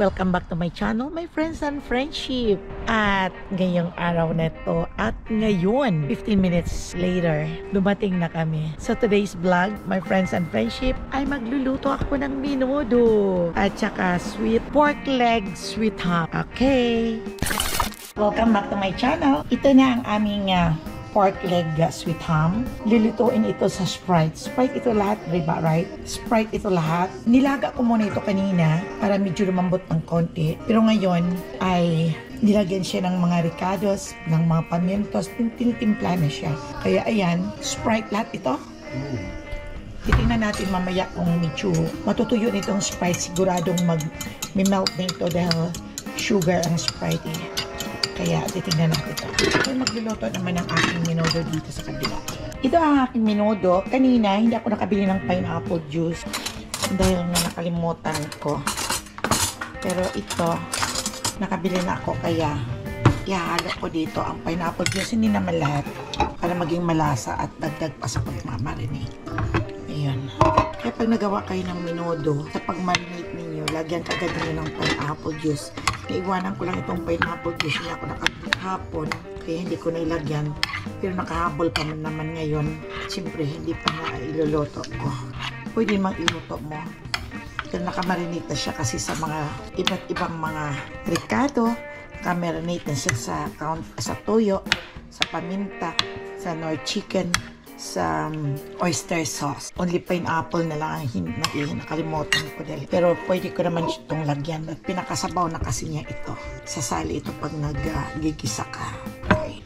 Welcome back to my channel, my friends and friendship. At ngayong araw na to, at ngayon, 15 minutes later, dumating na kami. So today's vlog, my friends and friendship, ay magluluto ako ng menudo. At saka sweet pork leg, sweet ham. Okay. Welcome back to my channel. Ito na ang aming pork leg sweet ham. Lulutuin ito sa Sprite. Sprite ito lahat, diba, right? Sprite ito lahat. Nilaga ko muna ito kanina para medyo lumambot ng konti. Pero ngayon ay nilagyan siya ng mga ricados, ng mga pamientos, tinitimpla na siya. Kaya ayan, Sprite lahat ito. Titingnan natin mamaya kung medyo matutuyo nitong Sprite. Siguradong mag-melt na ito dahil sugar ang Sprite eh. Kaya titingnan natin ito. So, magluluto naman ang aking menudo dito sa kabila. Ito ang aking menudo. Kanina, hindi ako nakabili ng pineapple juice dahil na nakalimutan ko. Pero ito, nakabili na ako kaya ihahalo ko dito ang pineapple juice. Hindi naman lahat para maging malasa at dagdag pa sa pagmamarinate. Ayun. Kaya pag nagawa kayo ng menudo, sa pagmarinate ninyo, lagyan kagad niyo ng pineapple juice. Naiwanan ko lang itong pineapple juice. Hindi ako nakapagpapon, kaya hindi ko nailagyan. Pero nakahabol pa naman ngayon. Siyempre, hindi pa na iluluto ko. Pwede mang iluto mo. Pero nakamarinate na siya kasi sa mga iba't ibang mga ricado. Nakamarinate na siya sa toyo, sa paminta, sa nor chicken, sa oyster sauce. Only pineapple na lang ang nakalimutan ko dahil. Pero pwede ko naman itong lagyan at pinakasabaw na kasi niya ito. Sasali ito pag nag-gigisa ka. Okay.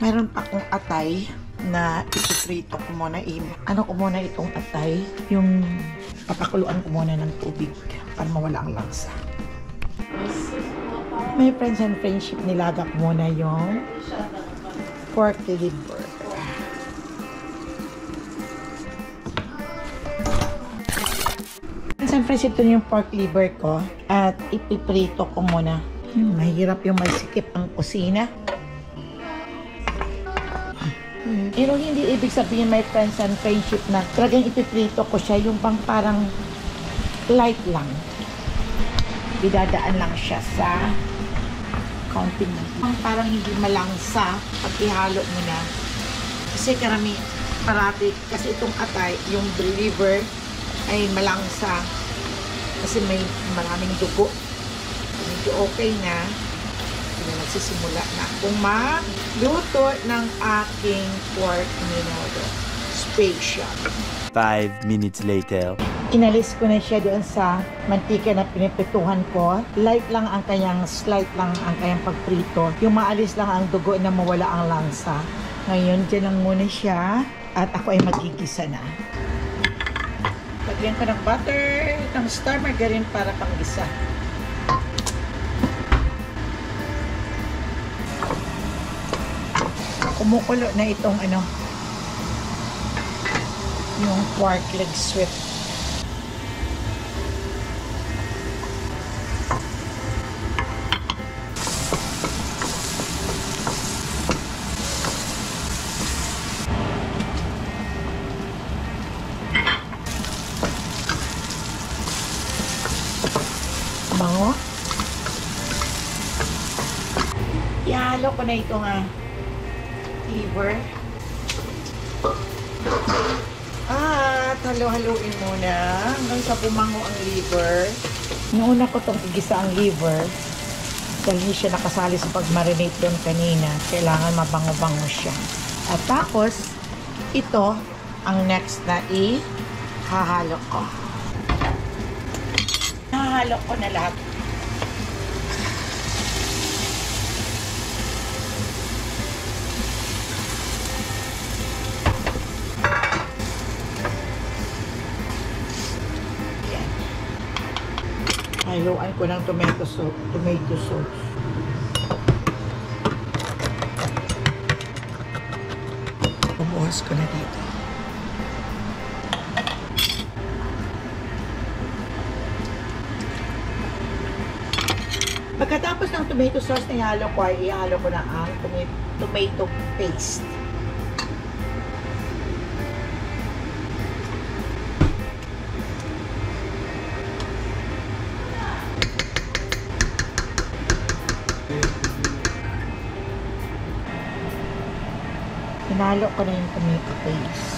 Meron pa akong atay na ipiprito ko muna. Ano ko muna itong atay? Yung papakuluan ko muna ng tubig para mawala ang lansa. My friends and friendship, nilaga ko muna yung pork liver. Friends, ito yung pork liver ko at ipiprito ko muna. Mahirap yung masikip ang kusina. Pero hindi ibig sabihin, my friends and friendship, na talagang ipiprito ko siya yung parang light lang. Idadaan lang siya sa counting. Parang hindi malangsa pag ihalo mo na. Kasi parati, kasi itong atay, yung liver ay malangsa. Kasi may maraming dugo. Medyo okay na. Nagsisimula na akong magluto ng aking pork menudo. Special. 5 minutes later. Inalis ko na siya doon sa mantika na pinipituhan ko. Light lang ang kanyang, slight lang ang kanyang pagprito. Yung maalis lang ang dugo na mawala ang langsa. Ngayon, dyan lang muna siya. At ako ay magigisa na. Lagyan ko ng butter, ng star margarine para panggisa. Kumukulo na itong yung pork leg sweet. Bango. Ihalo ko na itong liver. At halo-haluin muna hanggang sa bumango ang liver. Nauna ko itong igisa ang liver dahil hindi siya nakasali sa pag-marinate doon kanina. Kailangan mabango-bango siya. At tapos, ito ang next na ihahalo ko. Halo ko na lahat. Yan. Haluan ko ng tomato sauce. Bubuhos ko na dito. Pagkatapos ng tomato sauce na ihalo ko, ay ihalo ko na ang tomato paste. Hinalo ko na yung tomato paste.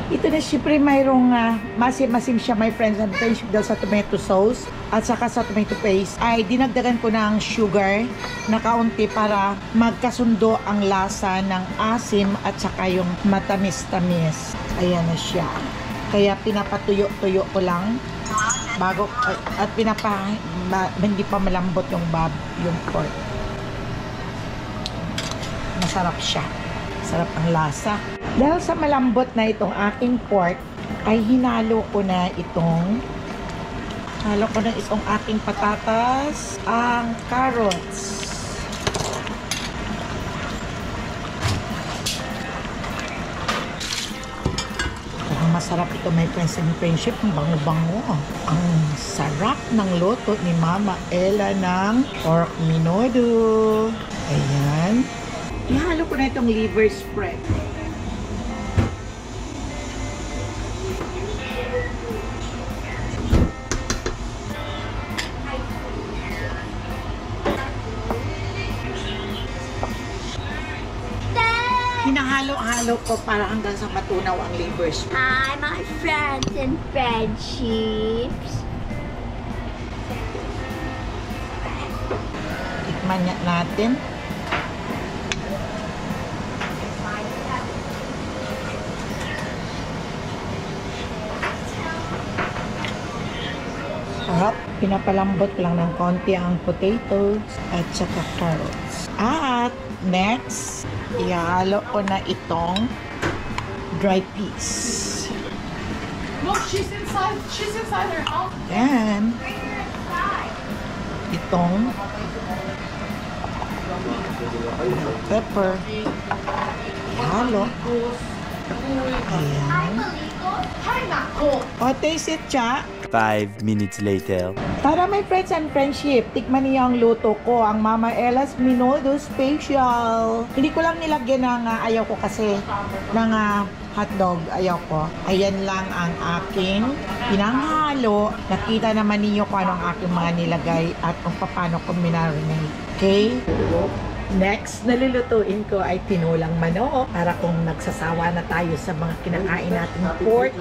Ito na siyempre mayroong masim-masim siya, my friends and friends, dahil sa tomato sauce at saka sa tomato paste ay dinagdagan ko ng sugar na kaunti para magkasundo ang lasa ng asim at saka yung matamis-tamis. Ayan na siya. Kaya pinapatuyo-tuyo ko lang bago at hindi pa malambot yung pork. Masarap siya. Sarap ang lasa. Dahil sa malambot na itong aking pork, ay hinalo ko na itong aking patatas, ang carrots. Ang masarap ito, my friends and friendship. Ang bango-bango. Ang sarap ng luto ni Mama Ella ng pork menudo. Ayan. Ihalo ko na itong liver spread. Hinahalo-halo ko para hanggang sa matunaw ang liver spread. Hi, my friends and friendships. Tikman natin. Sarap. Pinapalambot lang ng konti ang potatoes at saka carrots. At next, ihalo ko na itong dry peas. Look, she's inside her house. Then, itong pepper. Ihalo. Ayan. Hi, nako. O, taste it, cha. 5 minutes later. Tara, my friends and friendship, tikman niyo ang luto ko, ang Mama Ella's Menudo Special. Hindi ko lang nilagyan ng ayaw ko kasi ng hotdog, ayaw ko. Ayan lang ang aking pinanghalo. Nakita naman niyo kung ano ang aking mga nilagay at kung paano ko minarinate. Okay? Next na lulutuin ko ay tinulang manok para kung nagsasawa na tayo sa mga kinakain nating pork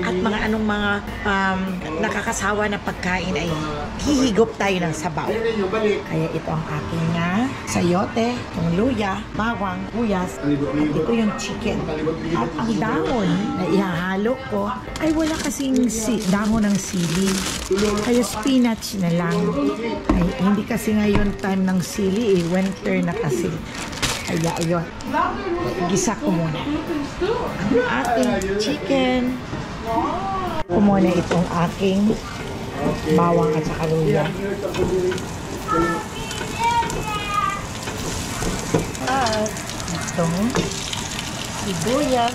at mga anong mga nakakasawa na pagkain ay hihigop tayo ng sabaw. Kaya ito ang aking sayote, yung luya, bawang, uyas, at ito yung chicken. At ang dahon na ihahalo ko ay wala kasing dahon ng sili. Kaya spinach na lang. Ay, hindi kasi ngayon time ng sili winter na kasi. Kaya ayun. Gisa ko muna ang ating chicken. Ko muna itong aking bawang at saka luya. At itong sibuyas.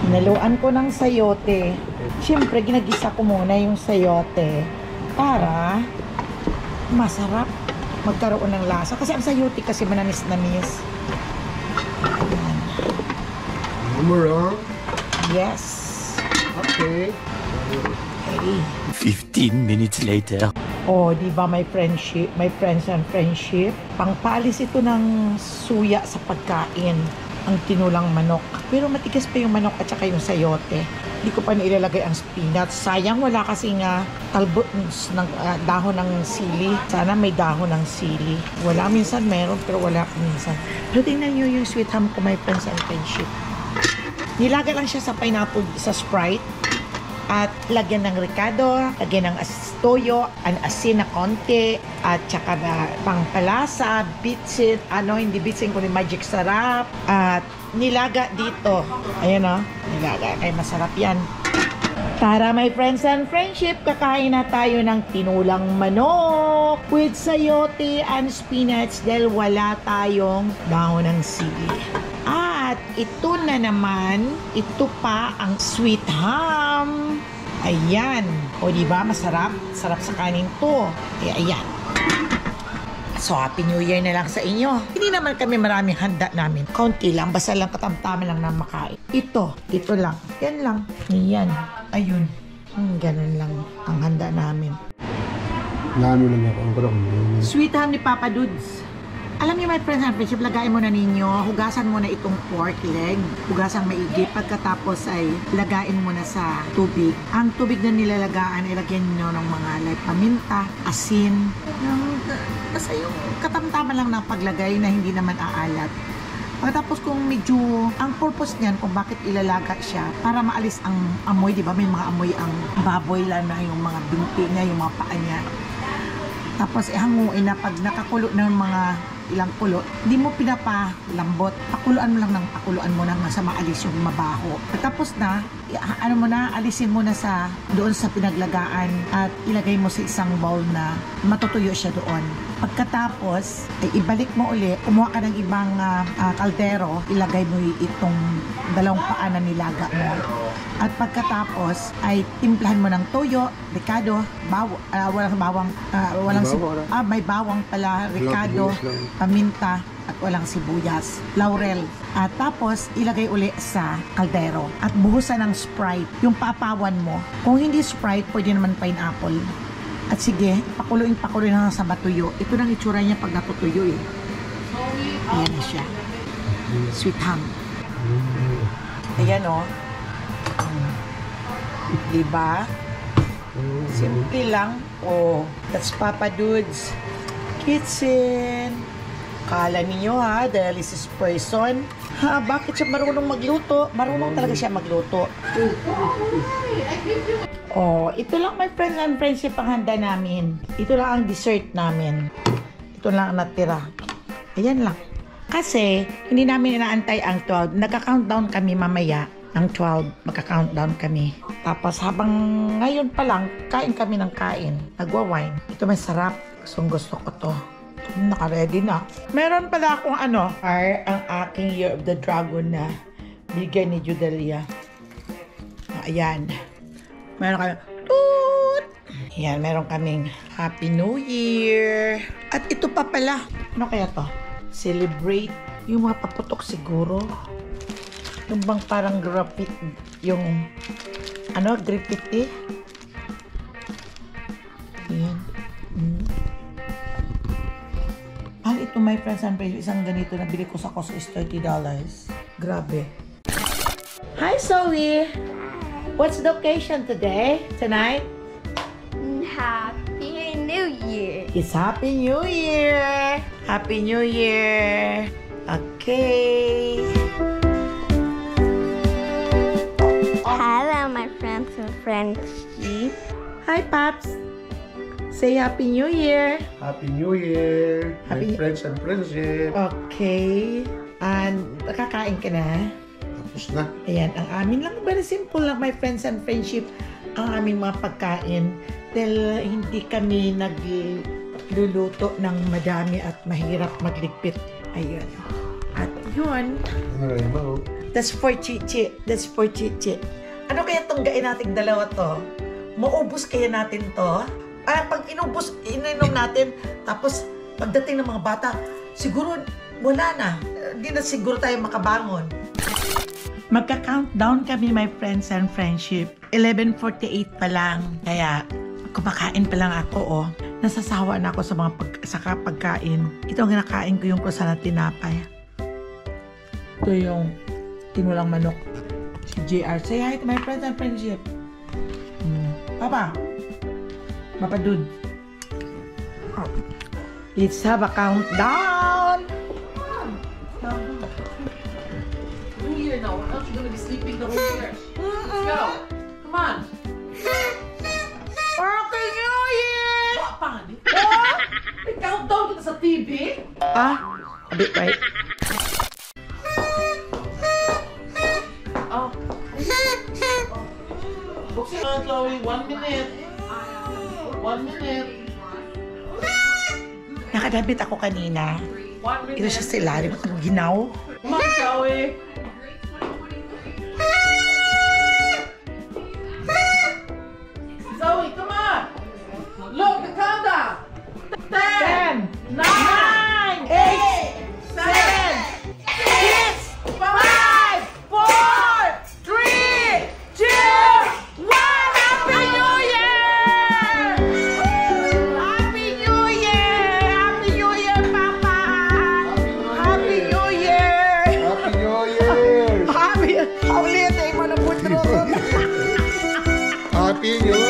Hinaluan ko ng sayote. Siyempre, ginagisa ko muna yung sayote para masarap magkaroon ng lasa. Kasi ang sayote kasi manamis-namis. Yes. Okay. Okay. 15 minutes later. Oh, di ba my friendship, my friends and friendship, pangpalis ito ng suya sa pagkain, ang tinulang manok. Pero matigas pa yung manok at saka yung sayote. Hindi ko pa nilalagay ang spinach. Sayang wala kasing talbot ng dahon ng sili. Sana may dahon ng sili. Wala minsan meron pero wala minsan. Pero tingnan nyo yung sweet ham ko, my friends and friendship. Nilagay lang siya sa pineapple, sa Sprite. At lagyan ng ricado, lagyan ng toyo, an asin na konti, at saka na pangpalasa, bitsin, hindi bitsin kundi magic sarap, at nilaga dito. Ayan o, nilaga, kaya masarap yan. Tara my friends and friendship, kakain na tayo ng tinulang manok with sayote and spinach dahil wala tayong dahon ng sili. At ito na naman, ito pa ang sweet ham. Ayan. O diba, masarap? Sarap sa kanin to. Kaya ayan. So, Happy New Year na lang sa inyo. Hindi naman kami maraming handa namin. Kaunti lang, basta lang katamtaman lang na makain. Ito lang. Yan lang. Yan. Ayun. Ganun lang ang handa namin. Namin lang ako. Ang parang Sweet ham ni Papa Dudes. Alam niyo, my friends and friendship, lagayin mo na ninyo, hugasan mo na itong pork leg, hugasan maigi, pagkatapos ay lagayin mo na sa tubig. Ang tubig na nilalagaan, ilagyan niyo ng mga like paminta, asin, basta yung katamtaman lang ng paglagay na hindi naman aalat. Pagkatapos kung medyo, ang purpose niyan kung bakit ilalaga siya, para maalis ang amoy, di ba? May mga amoy ang baboy lang na yung mga binti niya, yung mga paa niya. Tapos hanguin na pag nakakulo ng mga ilang kulo, hindi mo pinapalambot. Pakuluan mo lang ng pakuluan mo nang sa maalis yung mabaho. Tapos na, ano mo na, alisin mo na sa doon sa pinaglagaan at ilagay mo sa isang bowl na matutuyo siya doon. Pagkatapos, ay ibalik mo uli, kumuha ka ng ibang kaldero, ilagay mo itong dalawang paa na nilaga mo. At pagkatapos, ay timplahan mo ng toyo, ricado, may bawang pala, ricado, paminta, at walang sibuyas, laurel. At tapos, ilagay uli sa kaldero. At buhusan ng Sprite, yung papawan mo. Kung hindi Sprite, pwede naman pineapple. At sige, pakuloy na sa matuyo. Ito nang itsura niya pag natutuyo eh. Ayan na siya. Sweet ham. Ayan o. Diba? Simple lang. Oh, that's Papa Dudes Kitchen. Kala ninyo ha, dahil this person. Ha, bakit siya marunong magluto? Marunong talaga siya magluto. Oh, ito lang my friends and friendship ang handa namin. Ito lang ang dessert namin. Ito lang ang natira. Ayan lang. Kasi, hindi namin inaantay ang 12. Nagka-countdown kami mamaya. Ang 12, magka-countdown kami. Tapos habang ngayon pa lang, kain kami ng kain. Nagwa-wine. Ito may sarap. Gusto ko to. Naka-ready na. Meron pala akong ang aking Year of the Dragon na bigay ni Judelia. Ayan. Meron kami toot! Ayan, meron kaming Happy New Year. At ito pa pala. Ano kaya to? Celebrate. Yung mga paputok siguro. Yung bang parang graffiti. Yung graffiti. Ayan. Mahal ito my friends and friends. Isang ganito na bili ko sa Costco is $30. Grabe. Hi Zoe! What's the occasion today? Tonight? Happy New Year. It's Happy New Year! Happy New Year! Okay! Hello, my friends and friendship. Hi Paps! Say Happy New Year! Happy New Year! Happy- My friends and friendship! Okay. And nakakain ka na? Tapos na. Ayan, ang amin lang, very simple lang, my friends and friendship, ang aming mga pagkain. Dahil hindi kami nagluluto ng madami at mahirap magligpit. Ayun. At yun, Ano rin ba? that's for Chichi. That's for Chichi. Ano kaya itong gain nating dalawa to? Maubos kaya natin to? Pag inubos, ininom natin, tapos pagdating ng mga bata, siguro wala na. Hindi na siguro tayo makabangon. Magka-countdown kami, my friends and friendship. 11:48 pa lang. Kaya, kumakain pa lang ako, oh. Nasasawa na ako sa pagkain. Ito ang kinakain ko yung kusa na tinapay. Ito yung tinulang manok. Si JR. Say hi to my friends and friendship. Papa. Papa Dude. Let's have a countdown. New Year now. What else you gonna be sleeping the whole year? Let's go. Come on. Happy New Year! What, Pani? What? May countdown kita sa TV? A bit right. Oh. Buksin mo, Chloe. 1 minute. 1 minute. Nakadabit ako kanina. 1 minute. Ito siya sa ilalim. Ang ginaw. Come on, Chloe. Zoe, come on. Look, the countdown. 10, 9, 8, 7, 6, 5, 4, 3, 2, 1. Happy Ulit ay manabutro. Happy New Year!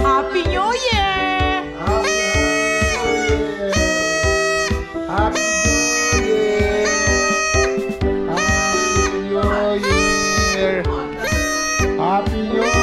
Happy New Year! Happy New Year! Happy New Year! Happy New Year! Happy New Year!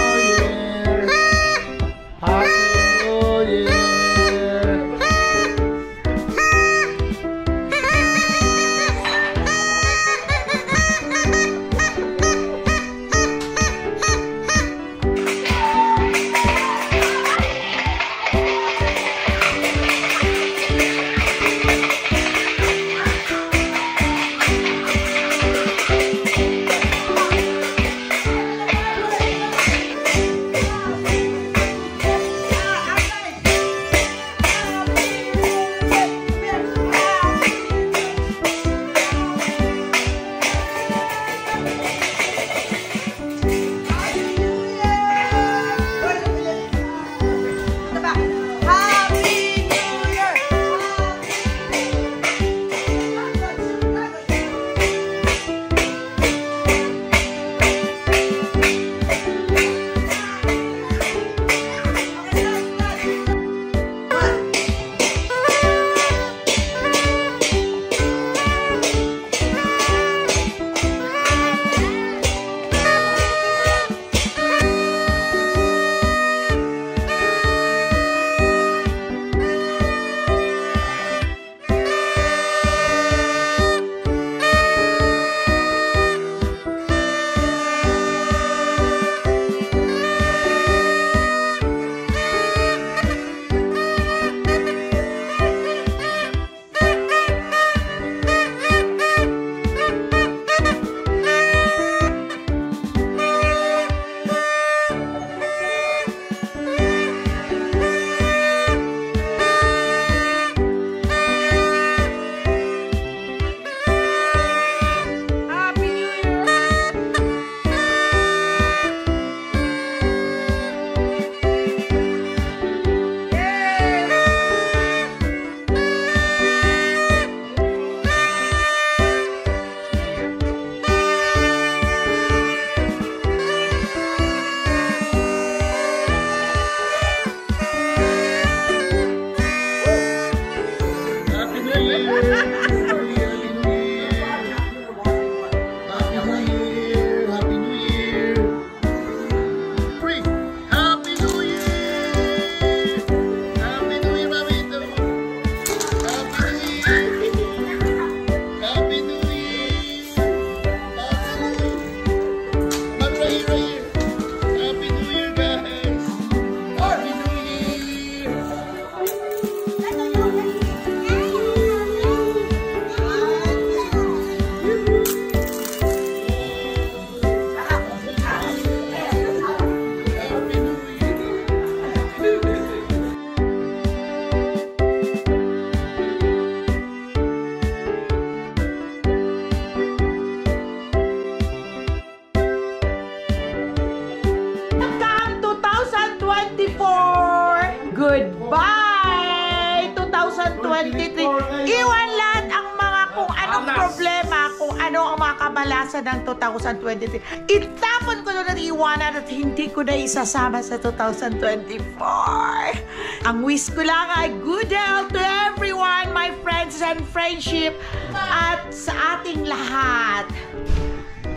Goodbye! 2023. Iwan lahat ang mga kung anong problema, kung ano ang mga kabalasan ng 2023. Itapon ko na iwanan at hindi ko na isasama sa 2024. Ang wish ko lang ay good health to everyone, my friends and friendship, at sa ating lahat.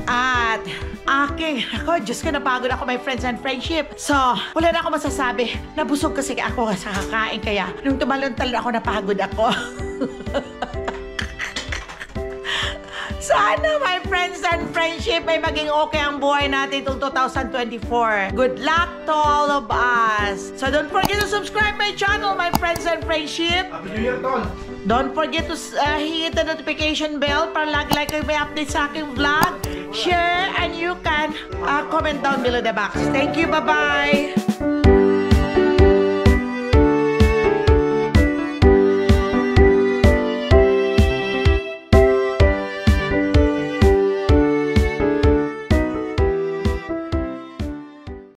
At ako, Diyos ko, napagod ako, my friends and friendship. So, wala na ako masasabi. Nabusog kasi ako sa kakain, kaya nung tumalon-talon ako, napagod ako. Sana, my friends and friendship, ay maging okay ang buhay natin itong 2024. Good luck to all of us. So, don't forget to subscribe my channel, my friends and friendship. Happy New Year, Tol! Don't forget to hit the notification bell para lagi kayo may update sa aking vlog. Share, and you can comment down below the box. Thank you, bye-bye!